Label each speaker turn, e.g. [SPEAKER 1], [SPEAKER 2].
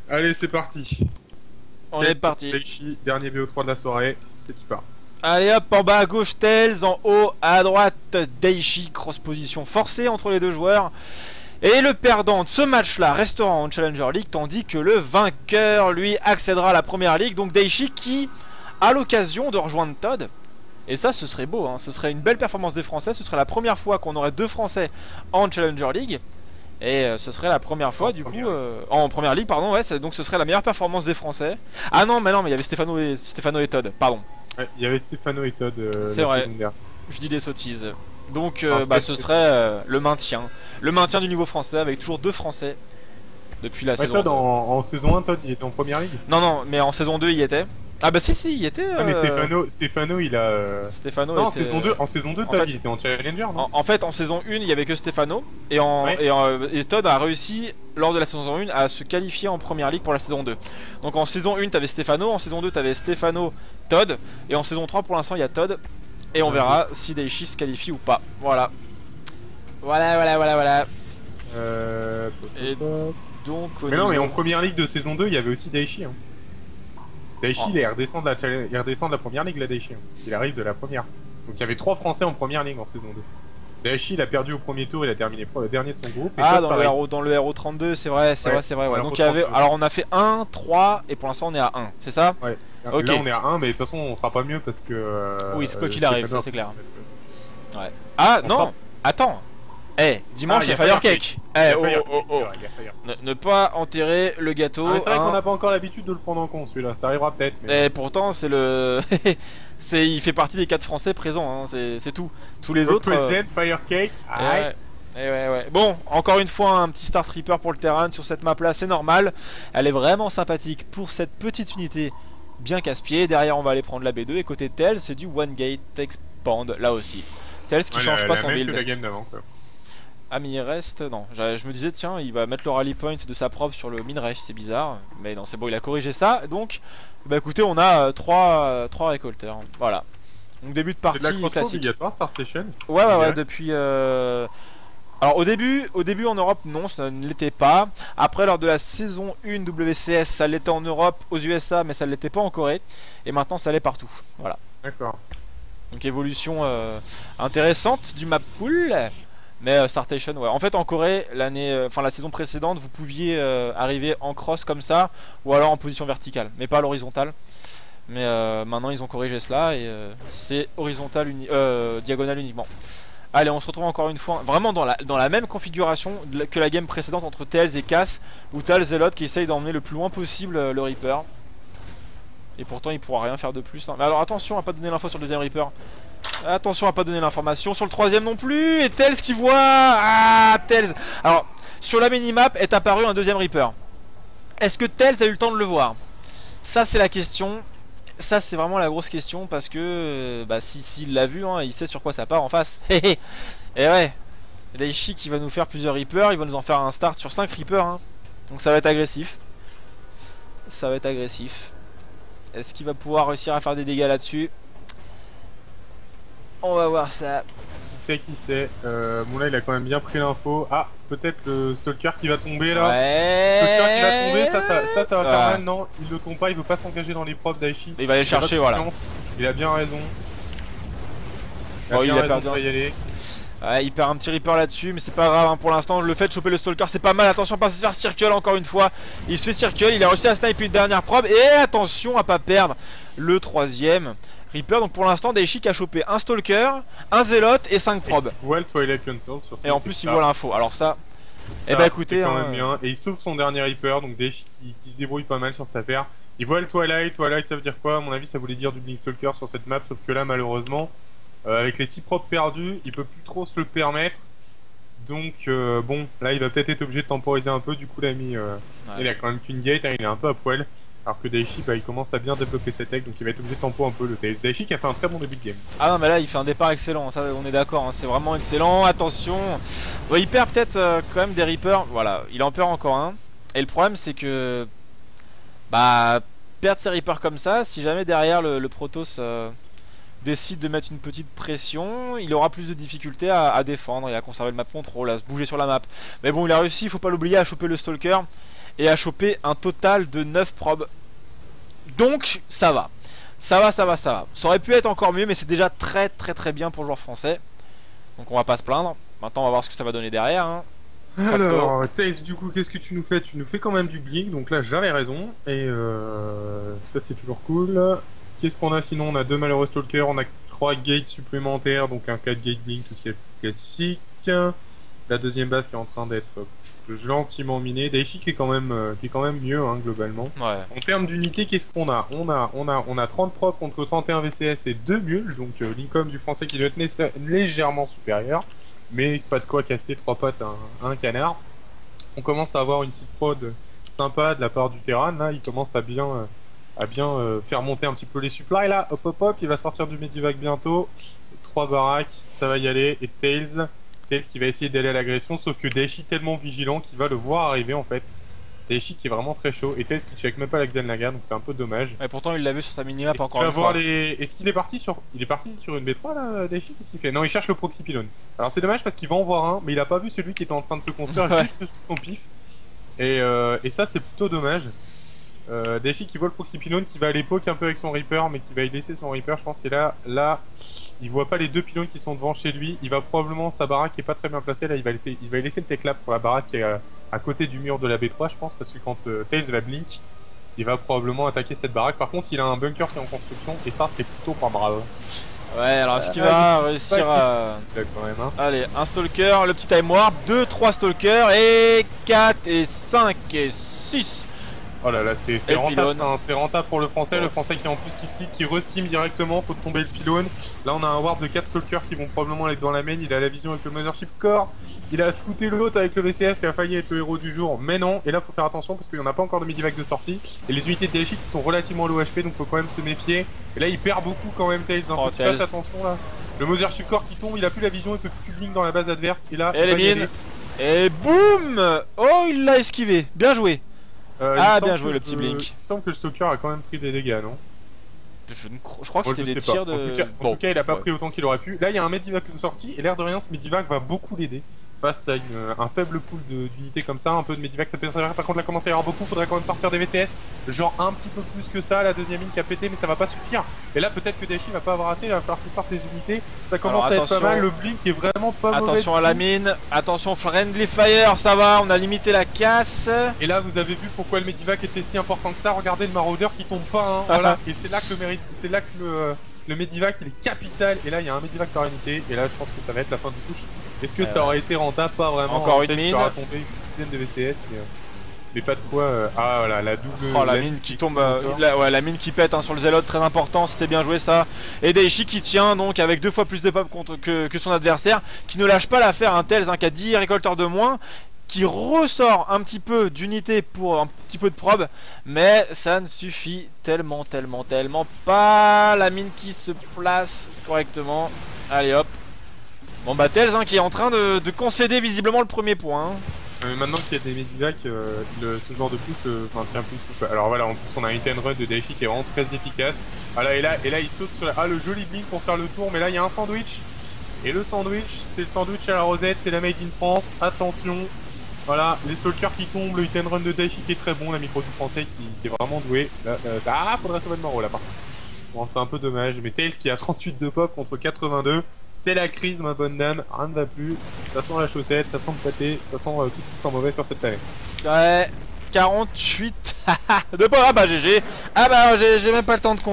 [SPEAKER 1] Allez, c'est parti.
[SPEAKER 2] On est parti.
[SPEAKER 1] Daichi, dernier BO3 de la soirée, c'est Tipa.
[SPEAKER 2] Allez hop, en bas à gauche Tails, en haut à droite Daichi, cross position forcée entre les deux joueurs. Et le perdant de ce match-là restera en Challenger League, tandis que le vainqueur, lui, accédera à la première ligue. Donc Daichi qui a l'occasion de rejoindre Todd. Et ça, ce serait beau, hein. Ce serait une belle performance des Français. Ce serait la première fois qu'on aurait deux Français en Challenger League. Et ce serait la première fois, du coup, en première ligue, pardon, ouais, donc ce serait la meilleure performance des Français. Ah non, mais il y avait Stéphano et Todd, pardon.
[SPEAKER 1] Ouais, il y avait Stéphano et Todd
[SPEAKER 2] C'est vrai,
[SPEAKER 1] secondaire.
[SPEAKER 2] je dis des sottises. Donc ce serait le maintien. Le maintien du niveau français avec toujours deux Français depuis la saison
[SPEAKER 1] Todd
[SPEAKER 2] 2.
[SPEAKER 1] en saison 1, Todd il était en première ligue.
[SPEAKER 2] Non, mais en saison 2 il y était. Ah bah si, il y était.
[SPEAKER 1] Ah mais Stéphano il a...
[SPEAKER 2] Stéphano
[SPEAKER 1] non,
[SPEAKER 2] était...
[SPEAKER 1] en saison 2 Todd il était en Challenger, non?
[SPEAKER 2] En fait, en saison 1 il y avait que Stéphano. Et, et Todd a réussi lors de la saison 1 à se qualifier en première ligue pour la saison 2. Donc en saison 1 t'avais Stéphano, en saison 2 t'avais Stéphano, Todd. Et en saison 3 pour l'instant il y a Todd. Et on verra si Daichi se qualifie ou pas. Voilà. Voilà. Et donc...
[SPEAKER 1] Mais non, mais en première ligue de saison 2 il y avait aussi Daichi, hein. Daichi, il redescend de la première ligue, là, Daichi. Il arrive de la première. Donc il y avait 3 Français en première ligue en saison 2. Daichi, il a perdu au premier tour, il a terminé dernier de son groupe. Et
[SPEAKER 2] ah,
[SPEAKER 1] Todd,
[SPEAKER 2] dans le RO32, c'est vrai, ouais. Donc il y avait... Alors on a fait 1, 3, et pour l'instant on est à 1, c'est ça?
[SPEAKER 1] Ouais.
[SPEAKER 2] Ok.
[SPEAKER 1] Là on est à 1, mais de toute façon on fera pas mieux parce que...
[SPEAKER 2] oui, c'est quoi qu'il arrive, ça c'est clair.
[SPEAKER 1] Ouais.
[SPEAKER 2] Ah, non, attends. Dimanche il y a Firecake. Ne pas enterrer le gâteau.
[SPEAKER 1] Ah, c'est vrai qu'on n'a pas encore l'habitude de le prendre en compte celui-là, ça arrivera peut-être. Mais...
[SPEAKER 2] Et pourtant c'est le... il fait partie des 4 Français présents, hein. C'est tout. Tous les autres...
[SPEAKER 1] Firecake.
[SPEAKER 2] Ouais. Bon, encore une fois un petit Star Tripper pour le terrain sur cette map là, c'est normal. Elle est vraiment sympathique pour cette petite unité bien casse-pied. Derrière on va aller prendre la B2 et côté Tails c'est du One Gate Expand là aussi. Tails qui change pas son build.
[SPEAKER 1] La game d'avant, quoi.
[SPEAKER 2] Ah mais il reste... Non, je me disais tiens il va mettre le rally point de sa propre sur le minref, c'est bizarre. Mais non c'est bon, il a corrigé ça. Donc bah écoutez on a 3 récolteurs. Voilà. Donc début de partie
[SPEAKER 1] classique. C'est de la cross obligatoire Star Station.
[SPEAKER 2] Ouais depuis... Alors au début en Europe non ça ne l'était pas. Après lors de la saison 1 WCS ça l'était en Europe, aux USA mais ça ne l'était pas en Corée. Et maintenant ça l'est partout. Voilà.
[SPEAKER 1] D'accord.
[SPEAKER 2] Donc évolution intéressante du map pool. Mais Startation, ouais. En fait, en Corée, la saison précédente, vous pouviez arriver en cross comme ça, ou alors en position verticale, mais pas à l'horizontale. Mais maintenant, ils ont corrigé cela et c'est horizontal, diagonale uniquement. Allez, on se retrouve encore une fois, vraiment dans la même configuration que la game précédente entre Tails et Cass, où t'as le Zealot qui essaye d'emmener le plus loin possible le Reaper. Et pourtant, il pourra rien faire de plus. Hein. Mais alors, attention à pas donner l'info sur le deuxième Reaper. Attention à pas donner l'information sur le troisième non plus. Et Tails qui voit... Ah, Tails. Alors, sur la minimap est apparu un deuxième Reaper. Est-ce que Tails a eu le temps de le voir? Ça c'est la question. Ça c'est vraiment la grosse question. Parce que s'il l'a vu, hein, il sait sur quoi ça part en face. Et ouais, Daichi qui va nous faire plusieurs Reapers. Il va nous en faire un start sur 5 Reapers, hein. Donc ça va être agressif. Ça va être agressif. Est-ce qu'il va pouvoir réussir à faire des dégâts là-dessus? On va voir ça.
[SPEAKER 1] Qui sait. Bon là il a quand même bien pris l'info. Ah, peut-être le Stalker qui va tomber là.
[SPEAKER 2] Ouais.
[SPEAKER 1] Stalker qui va tomber, ça va faire mal. Non, il le tombe pas, il veut pas s'engager dans l'épreuve Daichi.
[SPEAKER 2] Il va aller chercher, voilà.
[SPEAKER 1] Il a bien raison.
[SPEAKER 2] Il a perdu
[SPEAKER 1] y aller.
[SPEAKER 2] Ouais, il perd un petit Reaper là-dessus, mais c'est pas grave, hein, pour l'instant. Le fait de choper le Stalker, c'est pas mal. Attention à pas se faire circle encore une fois. Il se fait circle, il a réussi à sniper une dernière probe. Et attention à pas perdre le troisième Reaper. Donc pour l'instant, Daichi a chopé un Stalker, un Zealot et 5 probes.
[SPEAKER 1] Il voit le Twilight Council sur.
[SPEAKER 2] Et en plus, il voit l'info. Alors ça,
[SPEAKER 1] eh bah écoutez, c'est quand même bien. Et il sauve son dernier Reaper, donc Daichi qui se débrouille pas mal sur cette affaire. Il voit le Twilight. Twilight, ça veut dire quoi? À mon avis, ça voulait dire du Blink Stalker sur cette map, sauf que là, malheureusement. Avec les 6 probes perdus, il peut plus trop se le permettre. Donc bon, là il va peut-être être obligé de temporiser un peu. Du coup l'ami, il a quand même qu'une gate, hein, il est un peu à poil. Alors que Daichi, il commence à bien développer ses techs, donc il va être obligé de tempo un peu le Tails. Daichi qui a fait un très bon début de game.
[SPEAKER 2] Ah non mais là il fait un départ excellent, ça on est d'accord, hein, c'est vraiment excellent. Attention, il perd peut-être quand même des Reapers. Voilà, il en perd encore un. Et le problème c'est que perdre ses Reapers comme ça, si jamais derrière le Protoss décide de mettre une petite pression, il aura plus de difficultés à défendre et à conserver le map control, à se bouger sur la map. Mais bon, il a réussi, il faut pas l'oublier, à choper le Stalker. et a chopé un total de 9 probes. Donc ça va. Ça va. Ça aurait pu être encore mieux, mais c'est déjà très bien pour le joueur français. Donc on va pas se plaindre. Maintenant on va voir ce que ça va donner derrière, hein.
[SPEAKER 1] Alors, Tails, du coup, qu'est-ce que tu nous fais? Tu nous fais quand même du blink, donc là j'avais raison, et ça c'est toujours cool. Qu'est-ce qu'on a sinon? On a 2 malheureux stalkers, on a 3 gates supplémentaires, donc un 4 gate blink, tout ce qui est classique. La deuxième base qui est en train d'être gentiment minée. Daichi qui est quand même mieux, hein, globalement.
[SPEAKER 2] Ouais.
[SPEAKER 1] En termes d'unité, qu'est-ce qu'on a? On a 30 propres contre 31 VCS et 2 mules, donc l'income du français qui doit être légèrement supérieur. Mais pas de quoi casser 3 pattes à un canard. On commence à avoir une petite prod sympa de la part du Terran. Là, il commence à bien faire monter un petit peu les supplies. Là, hop, il va sortir du Medivac bientôt. 3 baraques, ça va y aller. Et Tails qui va essayer d'aller à l'agression, sauf que Daichi tellement vigilant qu'il va le voir arriver en fait. Daichi qui est vraiment très chaud et Tails qui check même pas la Xelnaga, donc c'est un peu dommage.
[SPEAKER 2] Et pourtant il l'a vu sur sa minimap encore
[SPEAKER 1] une fois. Est-ce qu'il est parti sur une B3 là, Daichi? Qu'est-ce qu'il fait? Non, il cherche le proxy pylone. Alors c'est dommage parce qu'il va en voir un, mais il a pas vu celui qui était en train de se construire juste sous son pif. Et ça c'est plutôt dommage. Daichi qui voit le proxy pylone, qui va aller poke un peu avec son Reaper, mais qui va y laisser son Reaper. Je pense que là, il voit pas les 2 pylônes qui sont devant chez lui. Il va probablement, sa baraque qui est pas très bien placée, là il va laisser le tech-lab pour la baraque qui est à côté du mur de la B3, je pense, parce que quand Tails va blink, il va probablement attaquer cette baraque. Par contre, il a un bunker qui est en construction, et ça c'est plutôt pas brave.
[SPEAKER 2] Ouais, alors est-ce qu'il va réussir à...
[SPEAKER 1] Quand même, hein.
[SPEAKER 2] Allez, un stalker, le petit time warp, 2, 3 stalkers, et 4, et 5, et 6.
[SPEAKER 1] Oh là là, c'est rentable ça, hein. C'est rentable pour le français, le français qui en plus qui split, qui re-steam directement, faut tomber le pylône. Là on a un warp de 4 stalkers qui vont probablement aller dans la main, il a la vision avec le Mothership Core, il a scouté l'autre avec le VCS qui a failli être le héros du jour, mais non, et là faut faire attention parce qu'il n'y en a pas encore de Medivac de sortie, et les unités de Daichi qui sont relativement low HP, donc faut quand même se méfier. Et là il perd beaucoup quand même Tails, hein. Faut qu'il fasse attention là. Le Mothership Core qui tombe, il a plus la vision, il peut plus blink dans la base adverse, et là...
[SPEAKER 2] Élimine. Et boum. Oh, il l'a esquivé, bien joué. Bien joué le petit blink.
[SPEAKER 1] Il semble que le stalker a quand même pris des dégâts, non?
[SPEAKER 2] Je crois que c'était des tirs de...
[SPEAKER 1] En tout cas, il a pas pris autant qu'il aurait pu. Là, il y a un Medivac de sortie, et l'air de rien, ce Medivac va beaucoup l'aider. Face à un faible pool d'unités comme ça, un peu de Medivac ça peut servir. Par contre là commence à y avoir beaucoup, faudrait quand même sortir des VCS, genre un petit peu plus que ça, la deuxième ligne qui a pété, mais ça va pas suffire. Et là peut-être que Daichi va pas avoir assez, il va falloir qu'il sorte les unités. Ça commence à être pas mal, le blink est vraiment pas mauvais.
[SPEAKER 2] Attention à la mine, attention friendly fire, ça va, on a limité la casse.
[SPEAKER 1] Et là vous avez vu pourquoi le Medivac était si important que ça, regardez le Marauder qui tombe pas, hein. Voilà. Et c'est là que le Medivac il est capital, et là il y a un Medivac par unité, et là je pense que ça va être la fin du push. Est-ce que ça aurait été rentable? Pas vraiment.
[SPEAKER 2] Encore une mine.
[SPEAKER 1] Aura tombé une petite dizaine de VCS, mais pas de quoi. Ah voilà, la double.
[SPEAKER 2] Oh la mine qui tombe, ouais, la mine qui pète, hein, sur le Zealot, très important, c'était bien joué ça. Et Daichi qui tient donc avec 2 fois plus de pop que son adversaire, qui ne lâche pas l'affaire, un Tails, qui a 10 récolteurs de moins, qui ressort un petit peu d'unité pour un petit peu de probe, mais ça ne suffit tellement pas. La mine qui se place correctement. Allez hop. Bon bah Tails, qui est en train de concéder visiblement le premier point, hein.
[SPEAKER 1] Maintenant qu'il y a des Medivac, ce genre de push tient plus. Alors voilà, en plus on a un hit and run de Daichi qui est vraiment très efficace. Ah là, et là il saute sur le joli blink pour faire le tour, mais là il y a un sandwich. Et le sandwich, c'est le sandwich à la rosette, c'est la made in France, attention. Voilà, les stalkers qui tombent, le hit and run de Daichi qui est très bon, la micro du français qui est vraiment doué. Faudrait sauver le Maro là par contre. Bon, c'est un peu dommage, mais Tails qui a 38 de pop contre 82. C'est la crise, ma bonne dame, rien ne va plus. Ça sent la chaussette, ça sent le pâté, ça sent tout ce qui sent mauvais sur cette planète.
[SPEAKER 2] Ouais, 48 de pop, ah bah GG. Ah bah j'ai même pas le temps de compter.